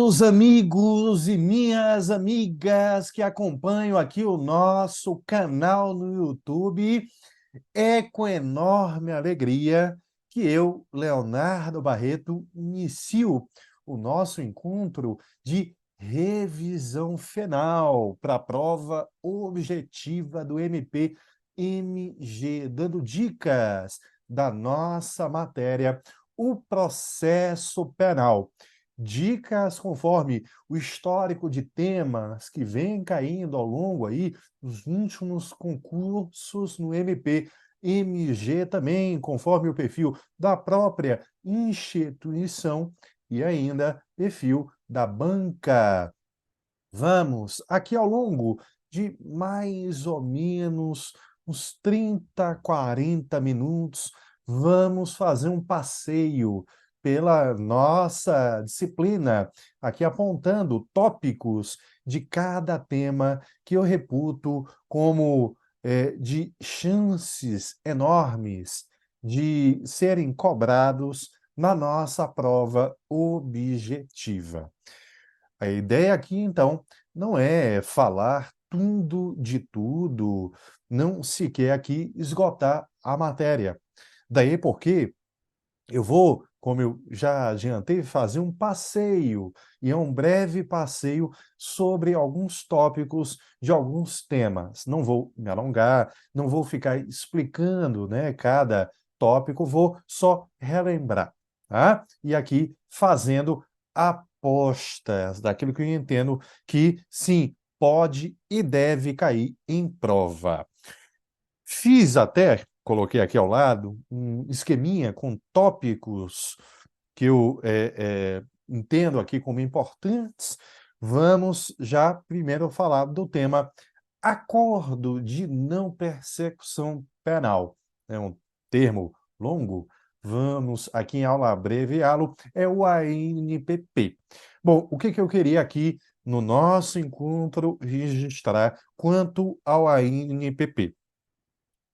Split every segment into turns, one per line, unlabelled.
meus amigos e minhas amigas que acompanham aqui o nosso canal no YouTube, é com enorme alegria que eu, Leonardo Barreto, inicio o nosso encontro de revisão final para a prova objetiva do MP-MG, dando dicas da nossa matéria, o processo penal. Dicas conforme o histórico de temas que vem caindo ao longo aí dos últimos concursos no MP-MG também, conforme o perfil da própria instituição e ainda perfil da banca. Vamos, aqui ao longo de mais ou menos uns 30, 40 minutos, vamos fazer um passeio pela nossa disciplina, aqui apontando tópicos de cada tema que eu reputo como de chances enormes de serem cobrados na nossa prova objetiva. A ideia aqui, então, não é falar tudo de tudo, não se quer aqui esgotar a matéria. Daí porque eu vou, como eu já adiantei, fazer um passeio, e é um breve passeio sobre alguns tópicos de alguns temas. Não vou me alongar, não vou ficar explicando, né, cada tópico, vou só relembrar, tá? E aqui fazendo apostas daquilo que eu entendo que, sim, pode e deve cair em prova. Fiz até, coloquei aqui ao lado, um esqueminha com tópicos que eu entendo aqui como importantes. Vamos já primeiro falar do tema acordo de não persecução penal. É um termo longo, vamos aqui em aula abreviá-lo, é o ANPP. Bom, o que eu queria aqui no nosso encontro registrar quanto ao ANPP?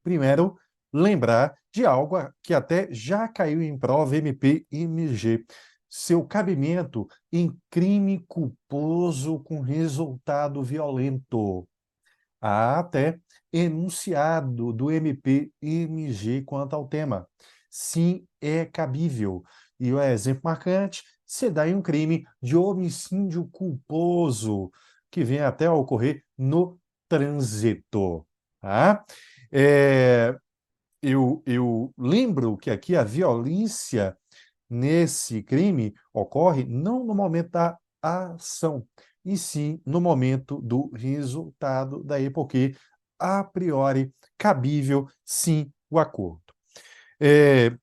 Primeiro, lembrar de algo que até já caiu em prova MP-MG, seu cabimento em crime culposo com resultado violento. Há até enunciado do MP-MG quanto ao tema. Sim, é cabível. E o exemplo marcante se dá em um crime de homicídio culposo, que vem até a ocorrer no trânsito. Tá? É, eu lembro que aqui a violência nesse crime ocorre não no momento da ação, e sim no momento do resultado, daí porque, a priori, cabível, sim, o acordo.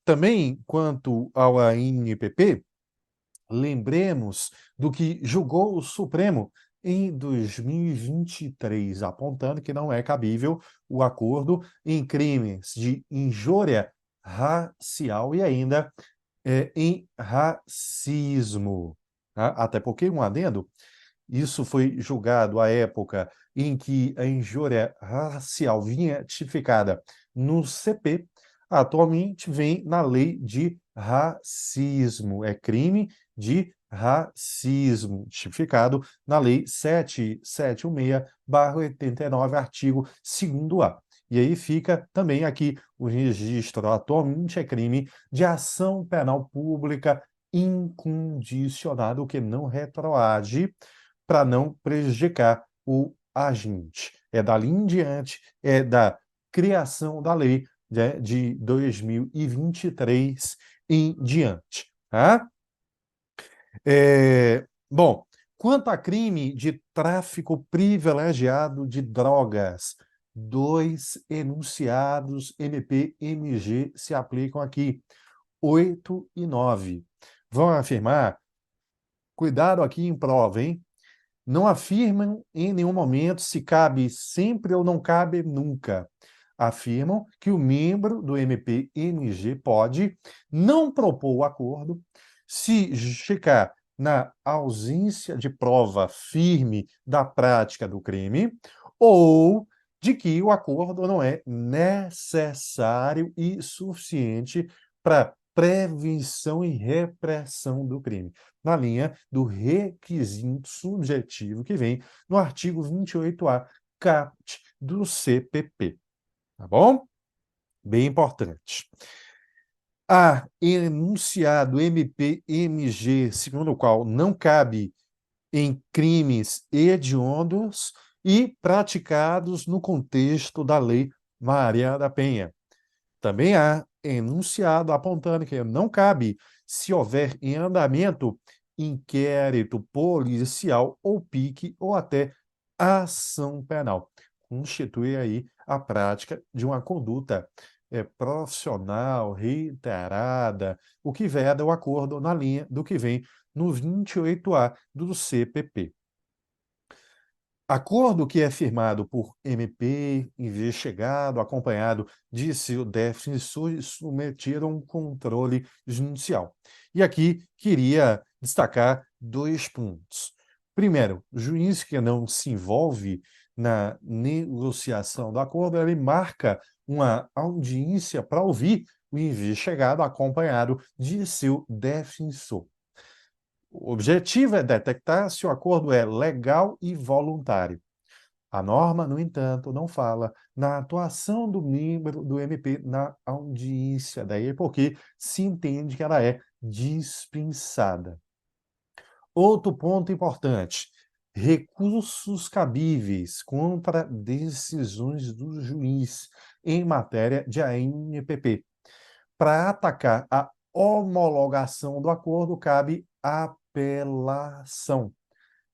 Também, quanto ao ANPP, lembremos do que julgou o Supremo em 2023, apontando que não é cabível o acordo em crimes de injúria racial e ainda em racismo. Tá? Até porque, um adendo, isso foi julgado à época em que a injúria racial vinha tipificada no CP, atualmente vem na lei de racismo. É crime de racismo, tipificado na lei 7716/89, artigo 2º-A. E aí fica também aqui o registro, atualmente é crime de ação penal pública incondicionada, o que não retroage para não prejudicar o agente. É dali em diante, é da criação da lei, né, de 2023 em diante. Tá? Bom, quanto a crime de tráfico privilegiado de drogas, 2 enunciados MP-MG se aplicam aqui, 8 e 9. Vão afirmar, cuidado aqui em prova, hein? Não afirmam em nenhum momento se cabe sempre ou não cabe nunca. Afirmam que o membro do MP-MG pode não propor o acordo se justificar na ausência de prova firme da prática do crime ou de que o acordo não é necessário e suficiente para prevenção e repressão do crime, na linha do requisito subjetivo que vem no artigo 28A, caput do CPP. Tá bom? Bem importante. Há enunciado MP-MG, segundo o qual não cabe em crimes hediondos e praticados no contexto da Lei Maria da Penha. Também há enunciado apontando que não cabe se houver em andamento inquérito policial ou PIC ou até ação penal. Constitui aí a prática de uma conduta profissional, reiterada, o que veda o acordo na linha do que vem no 28A do CPP. Acordo que é firmado por MP, investigado, acompanhado de seu defensor e submetido a um controle judicial. E aqui queria destacar 2 pontos. Primeiro, o juiz que não se envolve na negociação do acordo, ele marca uma audiência para ouvir o investigado acompanhado de seu defensor. O objetivo é detectar se o acordo é legal e voluntário. A norma, no entanto, não fala na atuação do membro do MP na audiência, daí porque se entende que ela é dispensada. Outro ponto importante: recursos cabíveis contra decisões do juiz em matéria de ANPP. Para atacar a homologação do acordo, cabe apelação.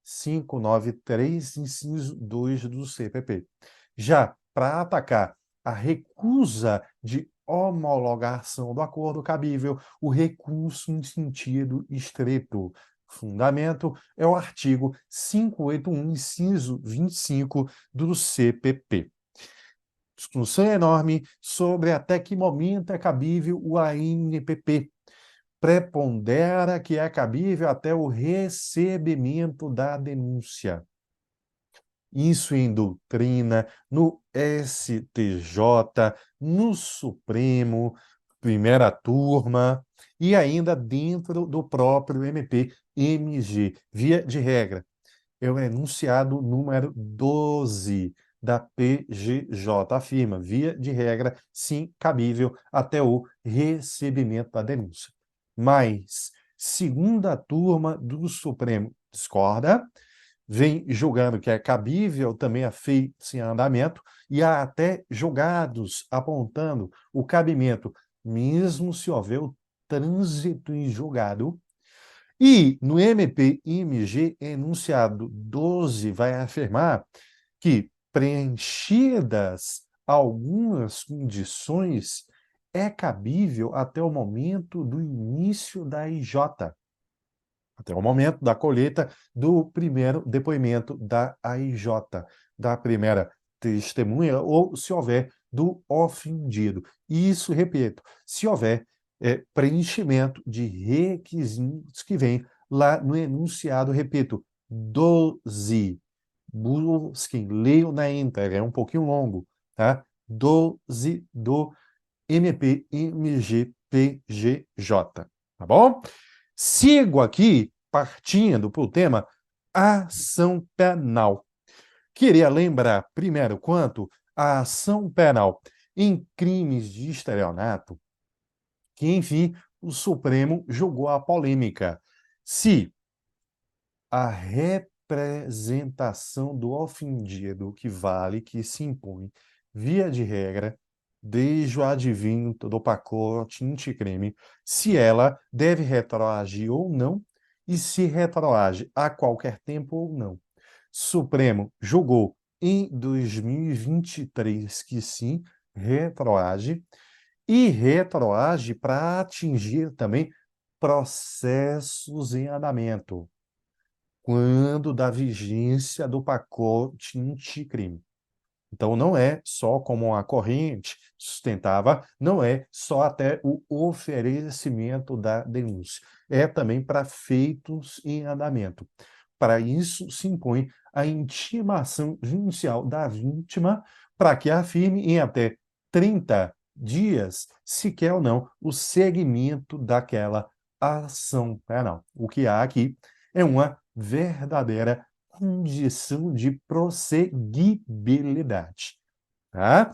593, inciso 2 do CPP. Já para atacar a recusa de homologação do acordo cabível, o recurso em sentido estreito. Fundamento é o artigo 581, inciso 25 do CPP. Discussão enorme sobre até que momento é cabível o ANPP. Prepondera que é cabível até o recebimento da denúncia. Isso em doutrina, no STJ, no Supremo, primeira turma, e ainda dentro do próprio MP-MG. Via de regra, é o enunciado número 12 da PGJ, afirma, via de regra, sim, cabível até o recebimento da denúncia. Mas, segunda turma do Supremo discorda, vem julgando que é cabível também a feito em andamento, e há até julgados apontando o cabimento, mesmo se houver o trânsito em julgado. E no MP-MG, enunciado 12 vai afirmar que, preenchidas algumas condições, é cabível até o momento do início da IJ, até o momento da colheita do primeiro depoimento da AIJ, da primeira testemunha, ou se houver do ofendido. Isso, repito, se houver preenchimento de requisitos que vem lá no enunciado, repito, 12. Busquem, leiam na íntegra, é um pouquinho longo, tá? 12 do MP-MG-PGJ, tá bom? Sigo aqui partindo para o tema ação penal. Queria lembrar, primeiro, quanto à ação penal em crimes de estelionato, que, enfim, o Supremo julgou a polêmica. Se a representação do ofendido que vale, que se impõe, via de regra, desde o advento do pacote anticrime, se ela deve retroagir ou não, e se retroage a qualquer tempo ou não. Supremo julgou em 2023 que sim, retroage, e retroage para atingir também processos em andamento, quando da vigência do pacote anticrime. Então, não é só como a corrente sustentava, não é só até o oferecimento da denúncia, é também para feitos em andamento. Para isso, se impõe a intimação judicial da vítima para que afirme em até 30 dias, se quer ou não, o segmento daquela ação penal. O que há aqui é uma verdadeira condição de prosseguibilidade, tá?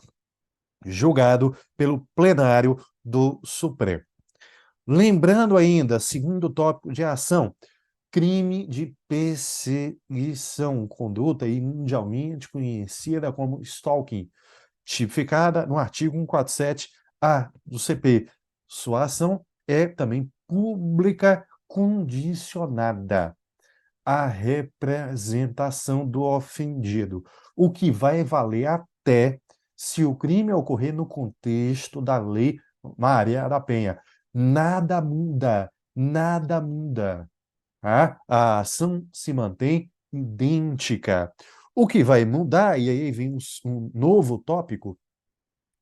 Julgado pelo plenário do Supremo. Lembrando ainda, segundo tópico de ação, crime de perseguição, conduta aí mundialmente conhecida como stalking, tipificada no artigo 147-A do CP. Sua ação é também pública condicionada à representação do ofendido, o que vai valer até se o crime ocorrer no contexto da Lei Maria da Penha. Nada muda, nada muda. Tá? A ação se mantém idêntica. O que vai mudar, e aí vem um novo tópico,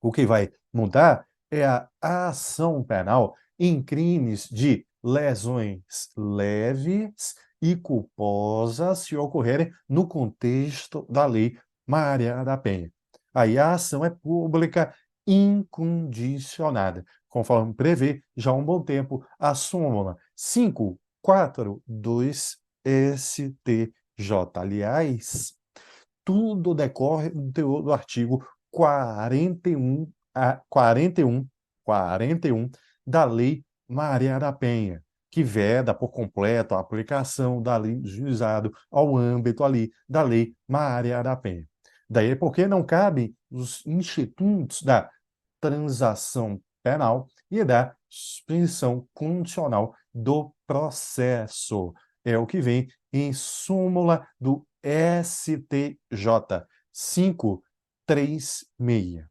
o que vai mudar é a ação penal em crimes de lesões leves e culposas se ocorrerem no contexto da Lei Maria da Penha. Aí a ação é pública incondicionada, conforme prevê já há um bom tempo a súmula 542 STJ. Aliás, tudo decorre do teor do artigo 41 da Lei Maria da Penha, que veda por completo a aplicação da lei do juizado ao âmbito ali da Lei Maria da Penha. Daí porque não cabem os institutos da transação penal e da suspensão condicional do processo. É o que vem em súmula do STJ 536.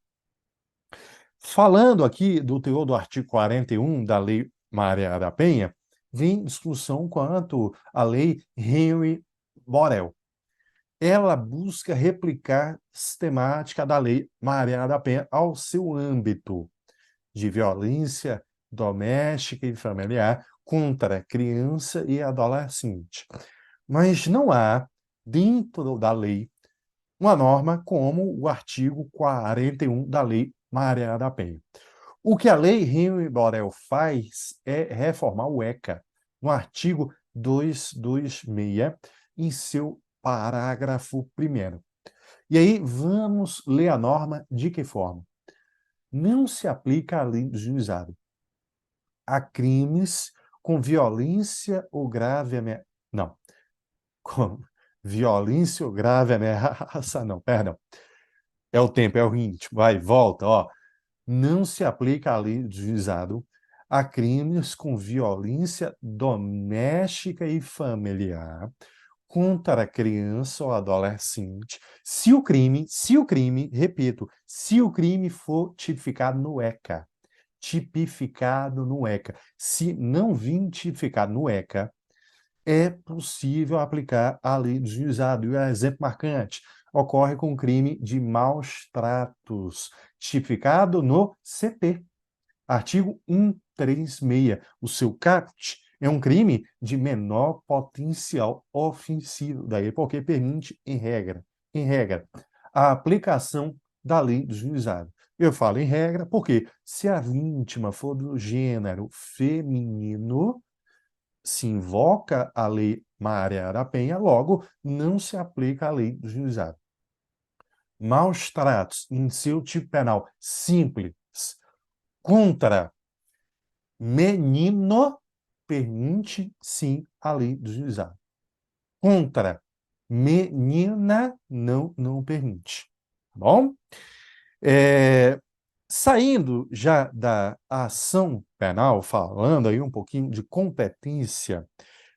Falando aqui do teor do artigo 41 da Lei Maria da Penha, vem discussão quanto à Lei Henry Borel. Ela busca replicar sistemática da Lei Maria da Penha ao seu âmbito de violência doméstica e familiar contra criança e adolescente. Mas não há, dentro da lei, uma norma como o artigo 41 da Lei Maria da Penha. O que a Lei Henry Borel faz é reformar o ECA, no artigo 226, em seu parágrafo 1º. E aí vamos ler a norma de que forma? Não se aplica a lei do juizado a crimes com violência ou grave ameaça. Não, com violência ou grave ameaça, não, perdão. É o tempo, é o ritmo, vai, volta, ó. Não se aplica a lei do juizado a crimes com violência doméstica e familiar contra a criança ou adolescente, se o crime, repito, se o crime for tipificado no ECA. Tipificado no ECA. Se não vir tipificado no ECA, é possível aplicar a lei do juizado. E o exemplo marcante ocorre com o crime de maus tratos, tipificado no CP. Artigo 136. O seu caput é um crime de menor potencial ofensivo, daí porque permite, em regra, a aplicação da lei do juizado. Eu falo em regra porque se a vítima for do gênero feminino, se invoca a lei Maria da Penha, logo não se aplica a lei do juizado. Maus tratos em seu tipo penal simples contra menino permite sim a lei do juizado. Contra menina não permite. Tá bom? Saindo já da ação penal, falando aí um pouquinho de competência,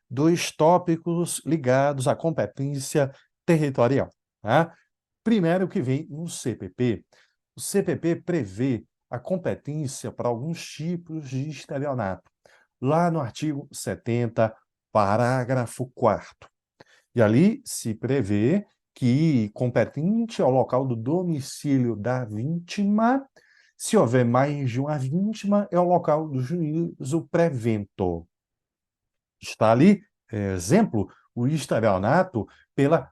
dois tópicos ligados à competência territorial. Tá? Primeiro que vem no CPP. O CPP prevê a competência para alguns tipos de estelionato, lá no artigo 70, parágrafo 4º. E ali se prevê que competente ao local do domicílio da vítima, se houver mais de uma vítima, é o local do juízo prevento. Está ali, exemplo, o estelionato pela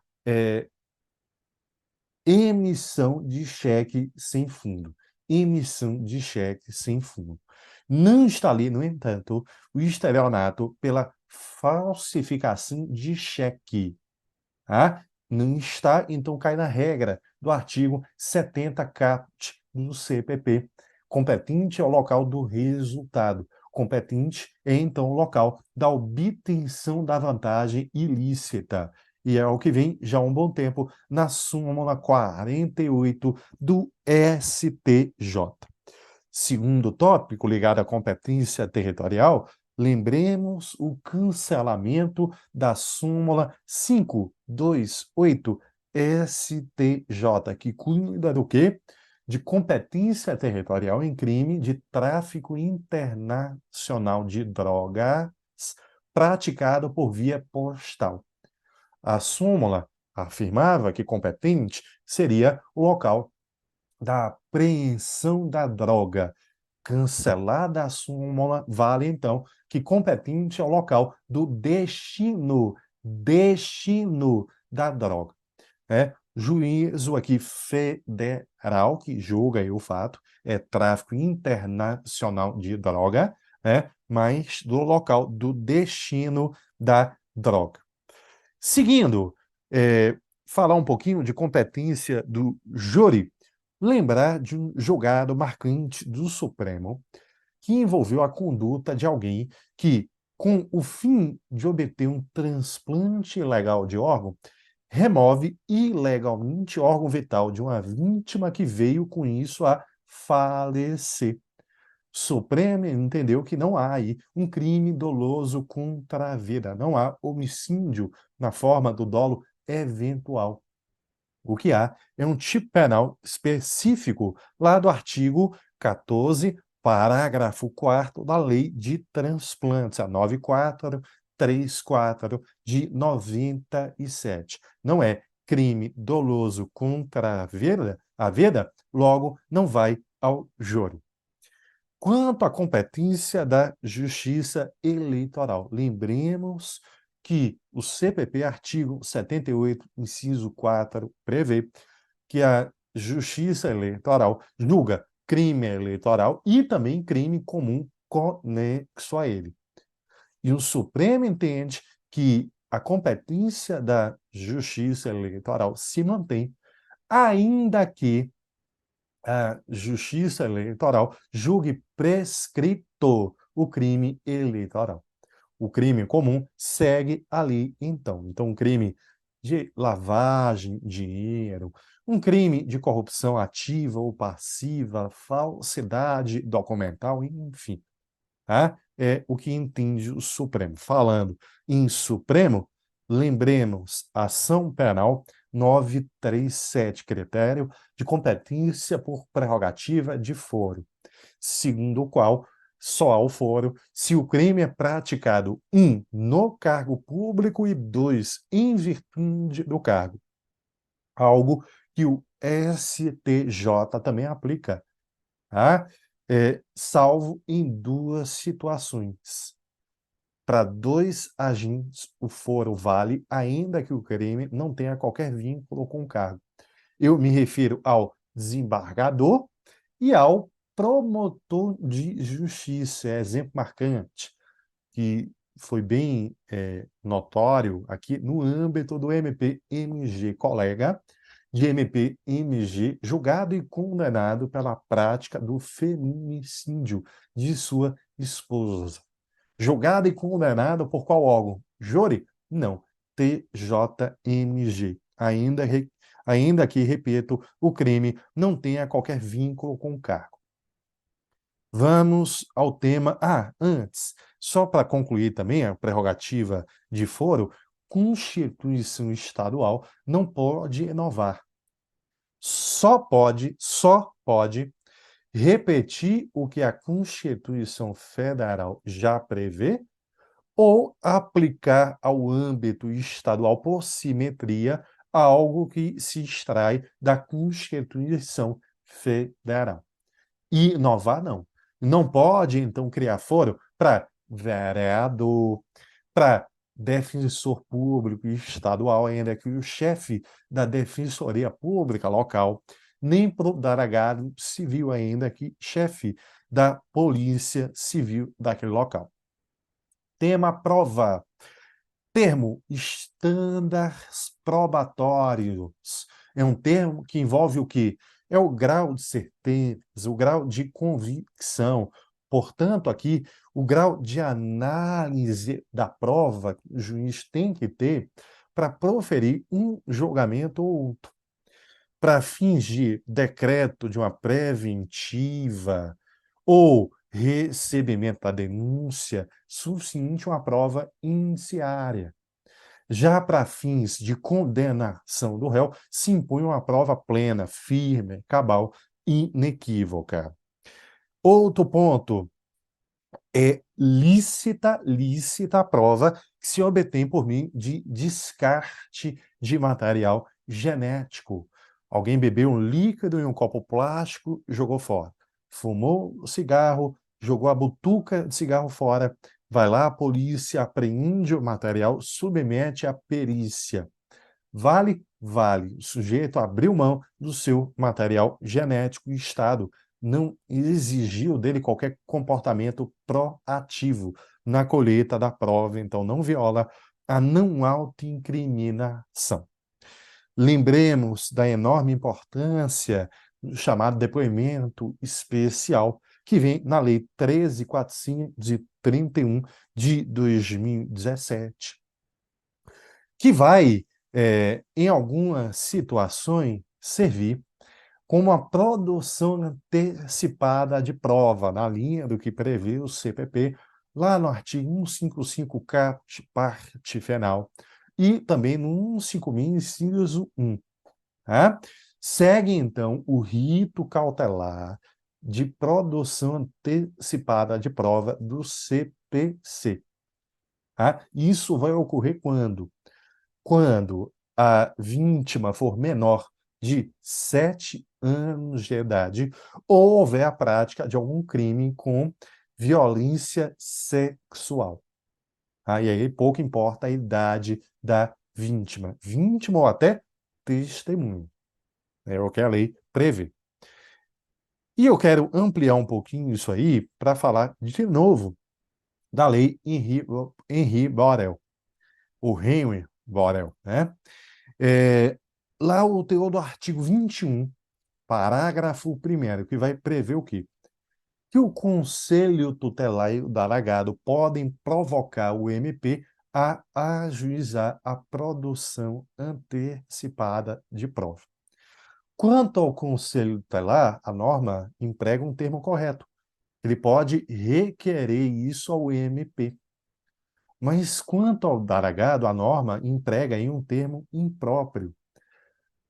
emissão de cheque sem fundo. emissão de cheque sem fundo. Não está ali, no entanto, o estelionato pela falsificação de cheque. Tá? Não está, então cai na regra do artigo 70 caput do CPP. Competente é o local do resultado. Competente é, então, o local da obtenção da vantagem ilícita. E é o que vem já há um bom tempo na súmula 48 do STJ. Segundo tópico ligado à competência territorial, lembremos o cancelamento da súmula 528 STJ, que cuida do quê? De competência territorial em crime de tráfico internacional de drogas praticado por via postal. A súmula afirmava que competente seria o local da apreensão da droga. Cancelada a súmula, vale então que competente é o local do destino da droga. Juízo aqui federal, que julga aí o fato, é tráfico internacional de droga, mas do local do destino da droga. Seguindo, falar um pouquinho de competência do júri, lembrar de um julgado marcante do Supremo que envolveu a conduta de alguém que, com o fim de obter um transplante ilegal de órgão, remove ilegalmente órgão vital de uma vítima que veio com isso a falecer. Supremo entendeu que não há aí um crime doloso contra a vida, não há homicídio na forma do dolo eventual. O que há é um tipo penal específico lá do artigo 14, parágrafo 4º da Lei de Transplantes, a 9434 de 97. Não é crime doloso contra a vida, logo não vai ao júri. Quanto à competência da Justiça Eleitoral, lembremos que o CPP, artigo 78, inciso 4, prevê que a Justiça Eleitoral julga crime eleitoral e também crime comum conexo a ele. E o Supremo entende que a competência da Justiça Eleitoral se mantém, ainda que a Justiça Eleitoral julgue prescrito o crime eleitoral. O crime comum segue ali, então. Então, um crime de lavagem de dinheiro, um crime de corrupção ativa ou passiva, falsidade documental, enfim. Tá? É o que entende o Supremo. Falando em Supremo, lembremos ação penal 937, critério de competência por prerrogativa de foro, segundo o qual só há o foro se o crime é praticado, 1, no cargo público e 2, em virtude do cargo. Algo que o STJ também aplica, tá? Salvo em duas situações. Para 2 agentes, o foro vale, ainda que o crime não tenha qualquer vínculo com o cargo. Eu me refiro ao desembargador e ao promotor de justiça. É exemplo marcante, que foi bem notório aqui no âmbito do MP-MG, colega de MP-MG, julgado e condenado pela prática do feminicídio de sua esposa. Julgado e condenado por qual órgão? Júri? Não, TJMG. Ainda que, repito, o crime não tenha qualquer vínculo com o cargo. Vamos ao tema... antes, só para concluir também a prerrogativa de foro, Constituição Estadual não pode inovar. Só pode repetir o que a Constituição Federal já prevê ou aplicar ao âmbito estadual por simetria algo que se extrai da Constituição Federal. E inovar, não. Não pode, então, criar foro para vereador, para defensor público estadual, ainda que o chefe da Defensoria Pública local, nem para o delegado civil ainda, aqui, chefe da polícia civil daquele local. Tema prova. Termo estándares probatórios. É um termo que envolve o quê? É o grau de certeza, o grau de convicção. Portanto, aqui, o grau de análise da prova que o juiz tem que ter para proferir um julgamento ou outro. Para fins de decreto de uma preventiva ou recebimento da denúncia, suficiente uma prova indiciária. Já para fins de condenação do réu, se impõe uma prova plena, firme, cabal, inequívoca. Outro ponto é lícita a prova que se obtém por meio de descarte de material genético. Alguém bebeu um líquido em um copo plástico e jogou fora. Fumou o cigarro, jogou a butuca de cigarro fora. Vai lá a polícia, apreende o material, submete à perícia. Vale? Vale. O sujeito abriu mão do seu material genético e o Estado não exigiu dele qualquer comportamento proativo na colheita da prova, então não viola a não autoincriminação. Lembremos da enorme importância do chamado depoimento especial, que vem na Lei 13.431 de 2017, que vai, em algumas situações, servir como a produção antecipada de prova, na linha do que prevê o CPP, lá no artigo 155, parte final, e também no 150.000, inciso 1. Tá? Segue, então, o rito cautelar de produção antecipada de prova do CPC. Tá? Isso vai ocorrer quando? Quando a vítima for menor de 7 anos de idade ou houver a prática de algum crime com violência sexual. E aí pouco importa a idade da vítima ou até testemunha. É o que a lei prevê. E eu quero ampliar um pouquinho isso aí para falar de novo da lei Henri Borel, o Henry Borel, né? Lá o teor do artigo 21, parágrafo 1º, que vai prever o quê? Que o Conselho Tutelar e o delegado podem provocar o MP a ajuizar a produção antecipada de prova. Quanto ao Conselho Tutelar, a norma emprega um termo correto. Ele pode requerer isso ao MP. Mas quanto ao delegado, a norma emprega aí um termo impróprio.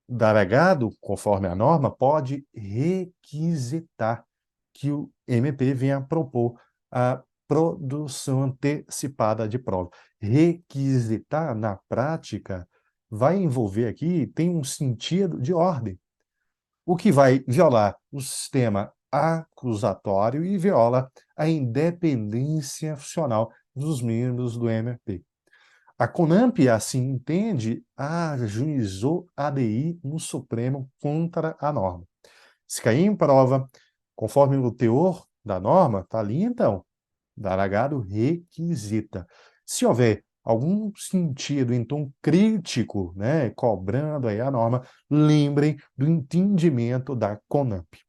O delegado, conforme a norma, pode requisitar que o MP venha propor a produção antecipada de prova. Requisitar, na prática, vai envolver aqui, tem um sentido de ordem, o que vai violar o sistema acusatório e viola a independência funcional dos membros do MP. A CONAMP, assim entende, ajuizou ADI no Supremo contra a norma. Se cair em prova, conforme o teor da norma, está ali então, delegado requisita. Se houver algum sentido em tom crítico, né, cobrando aí a norma, lembrem do entendimento da CONAMP.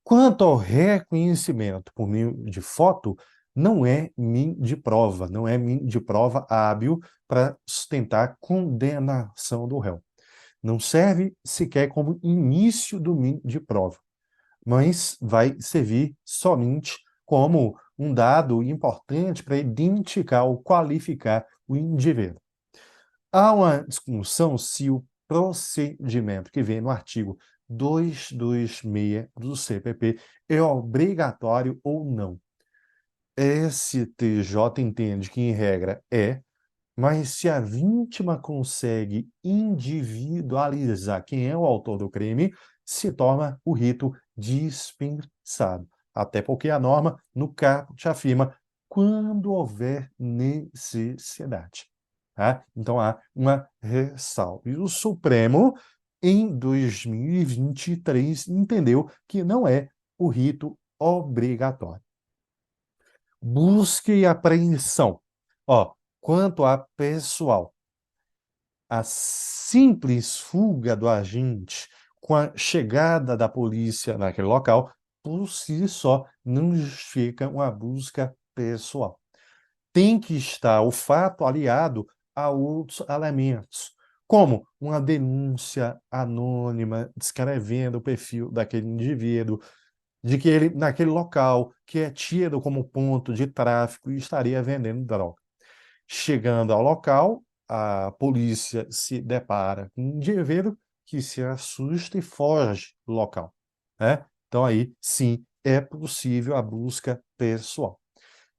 Quanto ao reconhecimento por meio de foto, não é meio de prova, não é meio de prova hábil para sustentar a condenação do réu. Não serve sequer como início do meio de prova, mas vai servir somente como um dado importante para identificar ou qualificar o indivíduo. Há uma discussão se o procedimento que vem no artigo 226 do CPP é obrigatório ou não. STJ entende que, em regra, mas se a vítima consegue individualizar quem é o autor do crime, se torna o rito dispensado. Até porque a norma, no caput, afirma quando houver necessidade. Tá? Então há uma ressalva. E o Supremo em 2023, entendeu que não é o rito obrigatório. Busca e apreensão. Ó, quanto a pessoal, a simples fuga do agente com a chegada da polícia naquele local, por si só, não justifica uma busca pessoal. Tem que estar o fato aliado a outros elementos, como uma denúncia anônima descrevendo o perfil daquele indivíduo, de que ele, naquele local, que é tido como ponto de tráfico, estaria vendendo droga. Chegando ao local, a polícia se depara com um indivíduo que se assusta e foge do local, né? Então aí, sim, é possível a busca pessoal.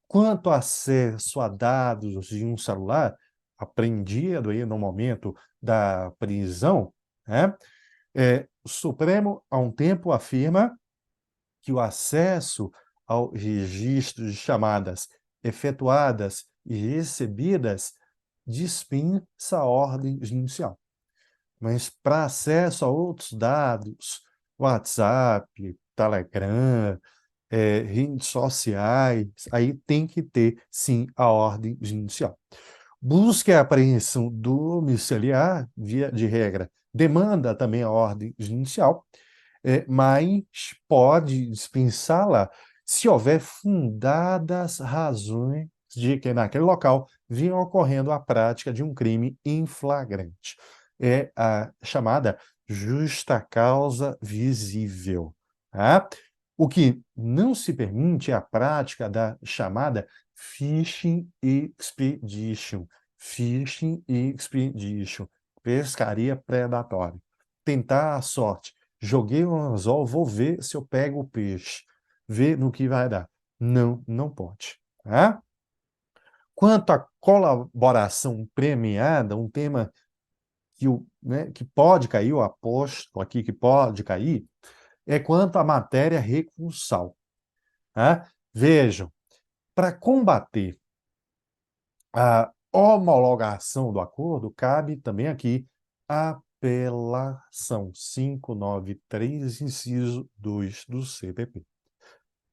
Quanto ao acesso a dados de um celular, apreendido aí no momento da prisão, né? O Supremo, há um tempo, afirma que o acesso ao registro de chamadas efetuadas e recebidas dispensa a ordem judicial. Mas para acesso a outros dados, WhatsApp, Telegram, redes sociais, aí tem que ter, sim, a ordem judicial. Busca e apreensão domiciliar, via de regra, demanda também a ordem judicial, mas pode dispensá-la se houver fundadas razões de que naquele local vinha ocorrendo a prática de um crime em flagrante. É a chamada justa causa visível. Tá? O que não se permite é a prática da chamada fishing expedition. Fishing expedition, pescaria predatória. Tentar a sorte. Joguei um anzol, vou ver se eu pego o peixe. Ver no que vai dar. Não, não pode. Tá? Quanto à colaboração premiada, um tema que pode cair, eu aposto aqui que pode cair, é quanto à matéria recursal. Tá? Vejam, para combater a homologação do acordo, cabe também aqui a apelação 593, inciso 2 do CPP.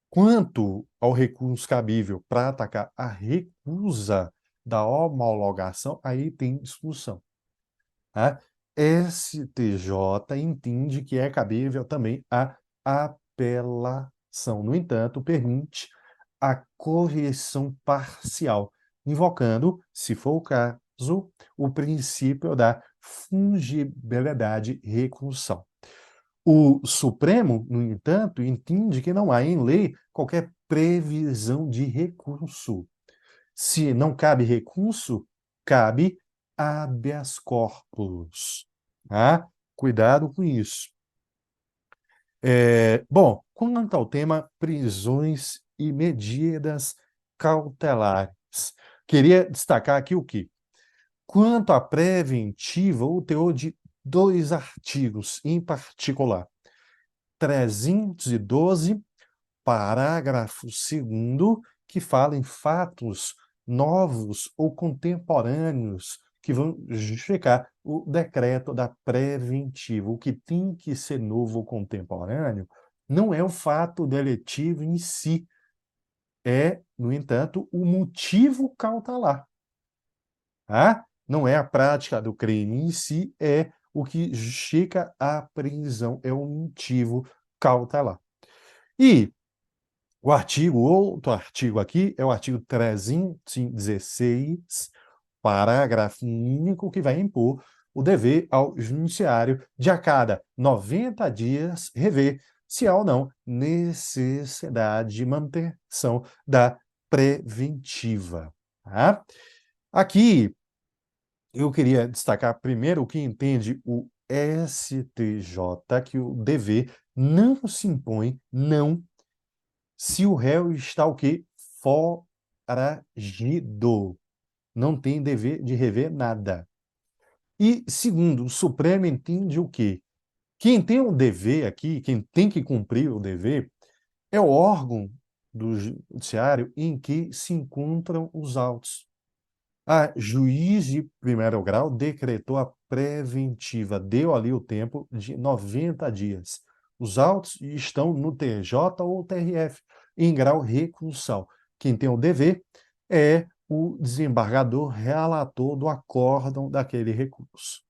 Quanto ao recurso cabível para atacar a recusa da homologação, aí tem discussão. A STJ entende que é cabível também a apelação. No entanto, permite a correção parcial, invocando, se for o caso, o princípio da fungibilidade recursal. O Supremo, no entanto, entende que não há em lei qualquer previsão de recurso. Se não cabe recurso, cabe habeas corpus. Tá? Cuidado com isso. Bom, quanto ao tema prisões e medidas cautelares, queria destacar aqui o quê? Quanto à preventiva, o teor de 2 artigos em particular. 312, parágrafo 2º, que fala em fatos novos ou contemporâneos que vão justificar o decreto da preventiva. O que tem que ser novo ou contemporâneo não é o fato deletivo em si, é, no entanto, o motivo cautelar. Tá? Não é a prática do crime em si, é o que justifica a prisão, é o motivo cautelar. E outro artigo aqui, é o artigo 316, parágrafo único, que vai impor o dever ao judiciário de a cada 90 dias rever se há ou não necessidade de manutenção da preventiva. Tá? Aqui, eu queria destacar primeiro o que entende o STJ, que o dever não se impõe, não, se o réu está o quê? Foragido. Não tem dever de rever nada. E, segundo, o Supremo entende o quê? Quem tem o dever aqui, quem tem que cumprir o dever, é o órgão do judiciário em que se encontram os autos. A juiz de primeiro grau decretou a preventiva, deu ali o tempo de 90 dias. Os autos estão no TJ ou TRF, em grau recursal. Quem tem o dever é o desembargador relator do acórdão daquele recurso.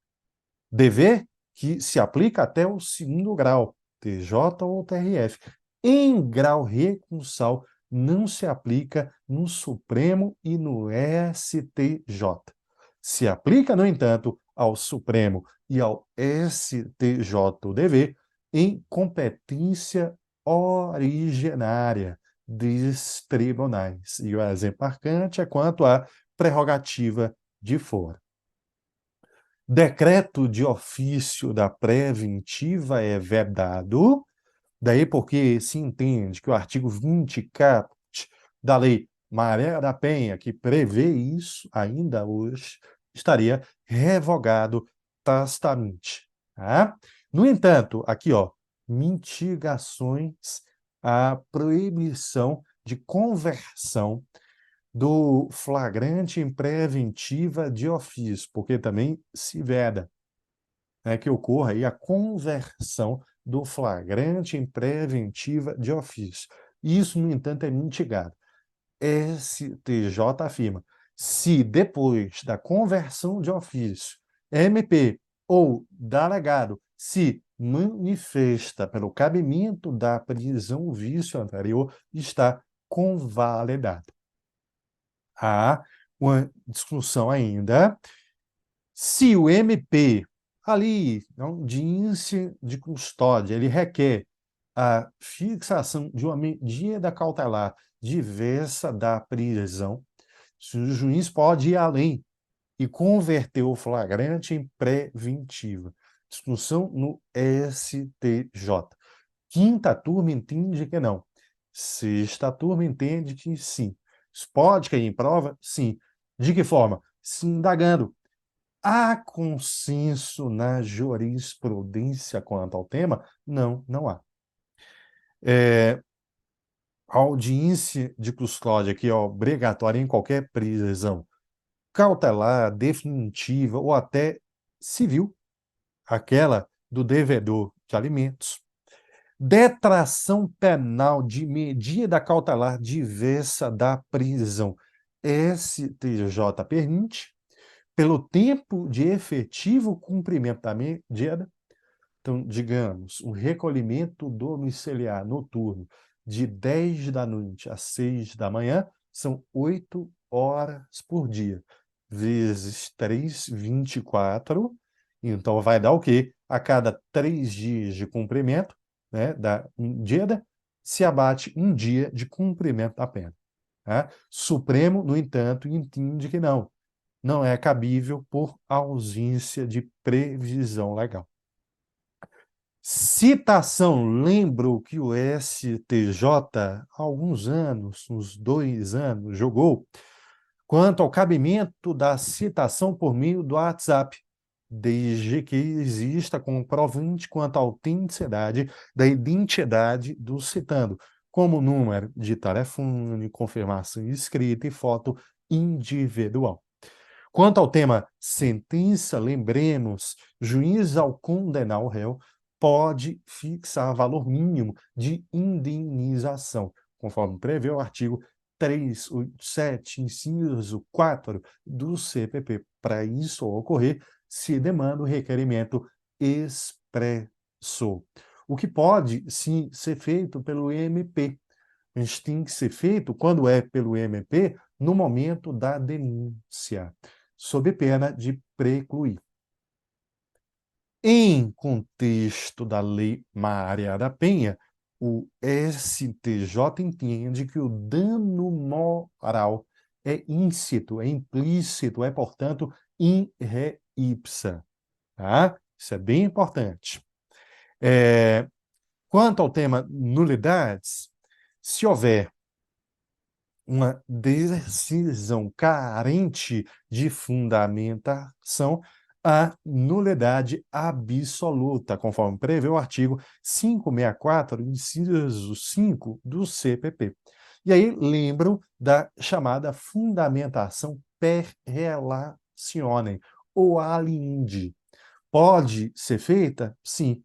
Dever que se aplica até o segundo grau, TJ ou TRF. Em grau recursal, não se aplica no Supremo e no STJ. Se aplica, no entanto, ao Supremo e ao STJ o dever em competência originária dos tribunais. E o exemplo marcante é quanto à prerrogativa de foro. Decreto de ofício da preventiva é vedado, daí porque se entende que o artigo 20 caput da Lei Maria da Penha, que prevê isso ainda hoje, estaria revogado tacitamente. Tá? No entanto, aqui, ó, mitigações à proibição de conversão do flagrante em preventiva de ofício, porque também se veda, né, que ocorra aí a conversão do flagrante em preventiva de ofício. Isso, no entanto, é mitigado. STJ afirma: se depois da conversão de ofício, MP ou delegado se manifesta pelo cabimento da prisão vício anterior, está convalidado. Há uma discussão ainda se o MP, ali, na audiência de custódia, ele requer a fixação de uma medida cautelar diversa da prisão, se o juiz pode ir além e converter o flagrante em preventiva. Discussão no STJ. Quinta turma entende que não. Sexta turma entende que sim. Isso pode cair em prova? Sim. De que forma? Se indagando. Há consenso na jurisprudência quanto ao tema? Não, não há. A audiência de custódia que é obrigatória em qualquer prisão, cautelar, definitiva ou até civil, aquela do devedor de alimentos, detração penal de medida cautelar diversa da prisão. STJ permite, pelo tempo de efetivo cumprimento da medida. Então, digamos, o recolhimento domiciliar noturno de 10 da noite às 6 da manhã são 8 horas por dia, vezes 3, 24. Então, vai dar o quê? A cada 3 dias de cumprimento, né, da medida, se abate um dia de cumprimento da pena. Tá? Supremo, no entanto, entende que não é cabível por ausência de previsão legal. Citação, lembro que o STJ, há alguns anos, uns 2 anos, julgou quanto ao cabimento da citação por meio do WhatsApp, desde que exista comprovante quanto à autenticidade da identidade do citando, como número de telefone, confirmação escrita e foto individual. Quanto ao tema sentença, lembremos, juiz ao condenar o réu pode fixar valor mínimo de indenização, conforme prevê o artigo 387, inciso 4 do CPP. Para isso ocorrer, se demanda o requerimento expresso, o que pode, sim, ser feito pelo MP. A gente tem que ser feito, quando é pelo MP, no momento da denúncia, sob pena de precluir. Em contexto da Lei Maria da Penha, o STJ entende que o dano moral é íncito, é implícito, é, portanto, in re ipsa. Tá? Isso é bem importante. Quanto ao tema nulidades, se houver uma decisão carente de fundamentação, a nulidade absoluta, conforme prevê o artigo 564, inciso 5 do CPP. E aí lembram da chamada fundamentação interrelacionem ou alinde. Pode ser feita? Sim.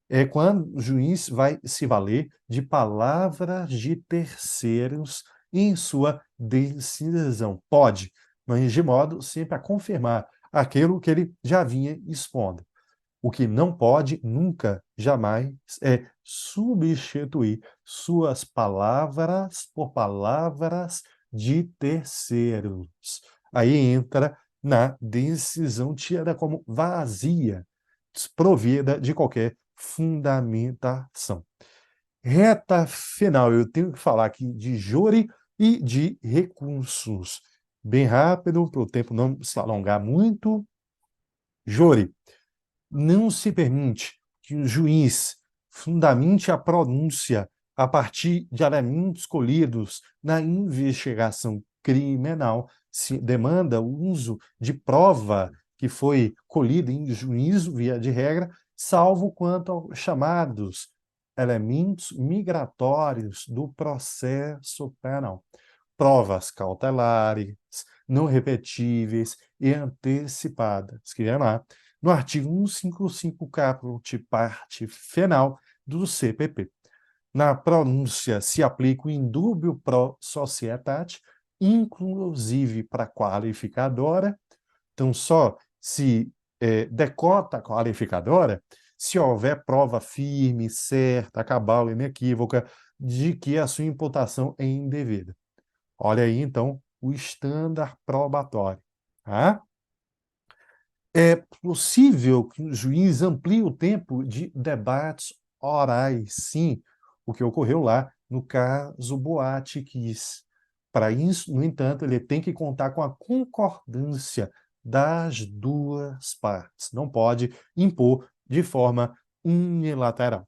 É quando o juiz vai se valer de palavras de terceiros em sua decisão. Pode, mas de modo sempre a confirmar aquilo que ele já vinha expondo. O que não pode nunca, jamais, é substituir suas palavras por palavras de terceiros. Aí entra na decisão tida como vazia, desprovida de qualquer fundamentação. Reta final, eu tenho que falar aqui de júri e de recursos. Bem rápido, para o tempo não se alongar muito. Júri. Não se permite que o juiz fundamente a pronúncia a partir de elementos colhidos na investigação criminal, se demanda o uso de prova que foi colhida em juízo, via de regra, salvo quanto aos chamados elementos migratórios do processo penal. Provas cautelares, não repetíveis e antecipadas, que é lá no artigo 155, caput parte final do CPP. Na pronúncia se aplica o indúbio pro societate, inclusive para a qualificadora. Então, só se decota a qualificadora se houver prova firme, certa, cabal, inequívoca de que a sua imputação é indevida. Olha aí, então, o estándar probatório. Tá? É possível que o juiz amplie o tempo de debates orais, sim, o que ocorreu lá no caso Boate Kiss. Para isso, no entanto, ele tem que contar com a concordância das duas partes. Não pode impor de forma unilateral.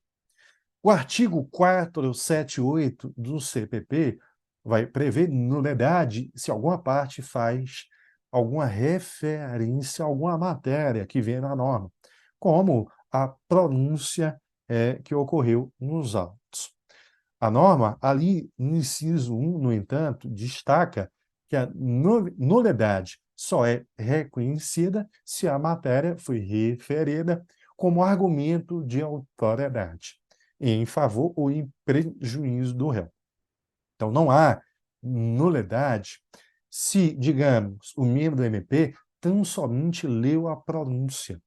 O artigo 478 do CPP vai prever nulidade se alguma parte faz alguma referência a alguma matéria que vem na norma, como a pronúncia que ocorreu nos autos. A norma, ali no inciso 1, no entanto, destaca que a nulidade só é reconhecida se a matéria foi referida como argumento de autoridade, em favor ou em prejuízo do réu. Então, não há nulidade se, digamos, o membro do MP tão somente leu a pronúncia.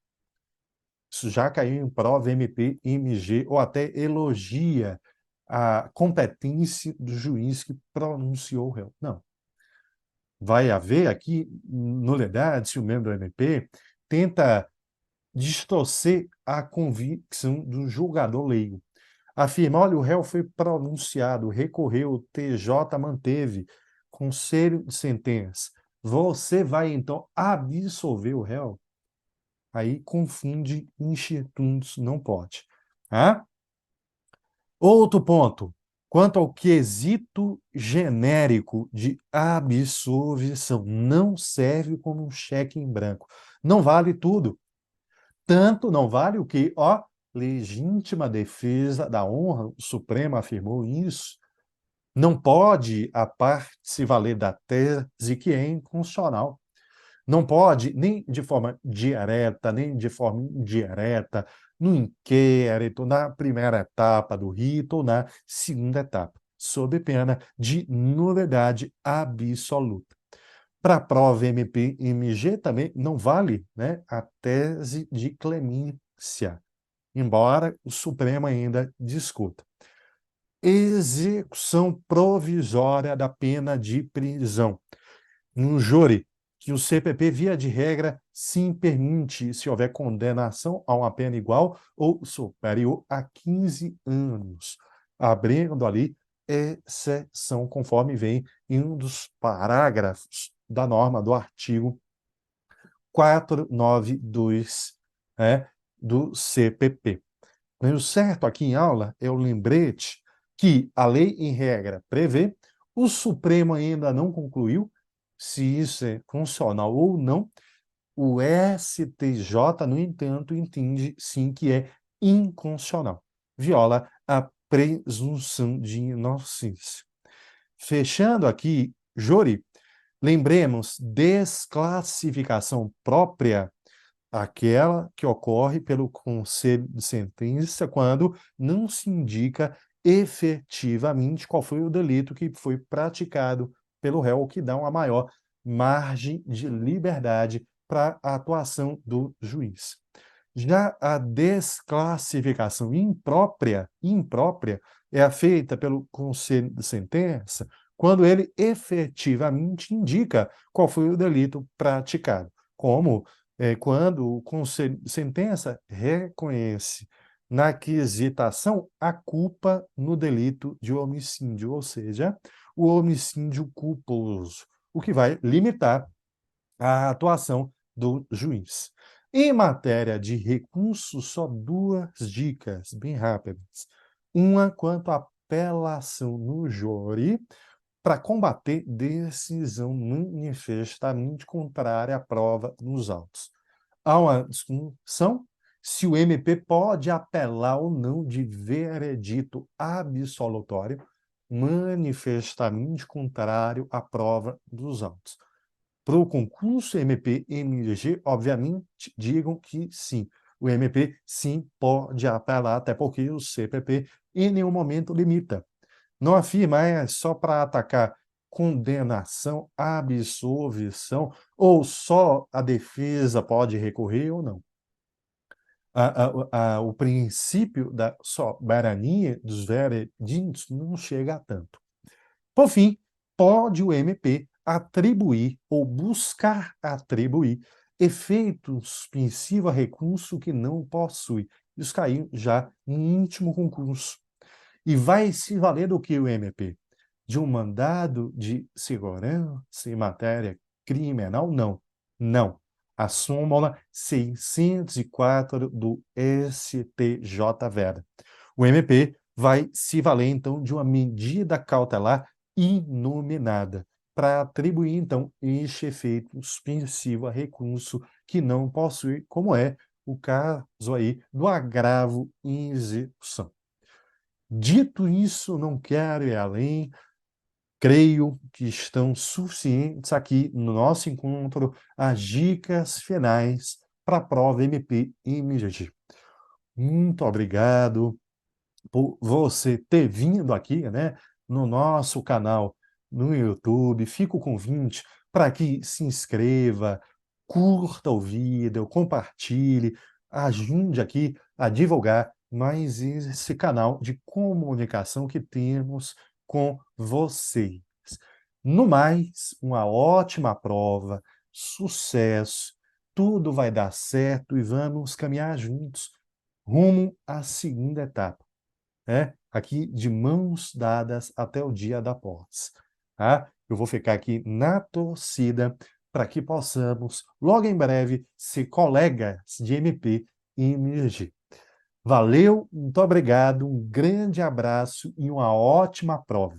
Isso já caiu em prova MP, MG, ou até elogia a competência do juiz que pronunciou o réu. Não. Vai haver aqui nulidade se o membro do MP tenta distorcer a convicção do julgador leigo. Afirma, olha, o réu foi pronunciado, recorreu, o TJ manteve, conselho de sentença. Você vai, então, absolver o réu? Aí confunde institutos, não pode. Ah? Outro ponto, quanto ao quesito genérico de absolvição, não serve como um cheque em branco. Não vale tudo. Tanto não vale o que, ó, legítima defesa da honra, o Supremo afirmou isso. Não pode a parte se valer da tese que é inconstitucional. Não pode, nem de forma direta, nem de forma indireta, no inquérito, na primeira etapa do rito ou na segunda etapa, sob pena de nulidade absoluta. Para a prova MP-MG também não vale, né, a tese de clemência, embora o Supremo ainda discuta. Execução provisória da pena de prisão. No júri, que o CPP, via de regra, sim permite se houver condenação a uma pena igual ou superior a 15 anos, abrindo ali exceção, conforme vem em um dos parágrafos da norma do artigo 492, do CPP. O certo aqui em aula é o lembrete que a lei, em regra, prevê, o Supremo ainda não concluiu se isso é constitucional ou não. O STJ, no entanto, entende sim que é inconstitucional. Viola a presunção de inocência. Fechando aqui, júri, Lembremos, desclassificação própria, aquela que ocorre pelo conselho de sentença quando não se indica efetivamente qual foi o delito que foi praticado pelo réu, o que dá uma maior margem de liberdade para a atuação do juiz. Já a desclassificação imprópria é feita pelo conselho de sentença quando ele efetivamente indica qual foi o delito praticado, como quando o conselho de sentença reconhece na quisitação a culpa no delito de homicídio, ou seja, o homicídio culposo, o que vai limitar a atuação do juiz. Em matéria de recurso, só duas dicas bem rápidas. Uma quanto à apelação no júri, para combater decisão manifestamente contrária à prova nos autos. Há uma discussão se o MP pode apelar ou não de veredito absolutório manifestamente contrário à prova dos autos. Para o concurso MP-MG, obviamente, digam que sim. O MP, sim, pode apelar, até porque o CPP em nenhum momento limita. Não afirma, só para atacar condenação, absolvição, ou só a defesa pode recorrer ou não. O princípio da soberania dos vereditos não chega a tanto. Por fim, pode o MP atribuir ou buscar atribuir efeitos suspensivos a recurso que não possui. Isso caiu já no último concurso. E vai se valer do que o MP? De um mandado de segurança em matéria criminal? Não. Não. A súmula 604 do STJV. O MP vai se valer, então, de uma medida cautelar inominada para atribuir, então, este efeito suspensivo a recurso que não possui, como é o caso aí do agravo em execução. Dito isso, não quero ir além, creio que estão suficientes aqui no nosso encontro as dicas finais para a prova MP-MG. Muito obrigado por você ter vindo aqui, né, no nosso canal no YouTube. Fica o convite para que se inscreva, curta o vídeo, compartilhe, ajude aqui a divulgar mais esse canal de comunicação que temos com vocês. No mais, uma ótima prova, sucesso, tudo vai dar certo e vamos caminhar juntos rumo à segunda etapa, aqui de mãos dadas até o dia da posse. Tá? Eu vou ficar aqui na torcida para que possamos, logo em breve, ser colegas de MP e MG. Valeu, muito obrigado, um grande abraço e uma ótima prova.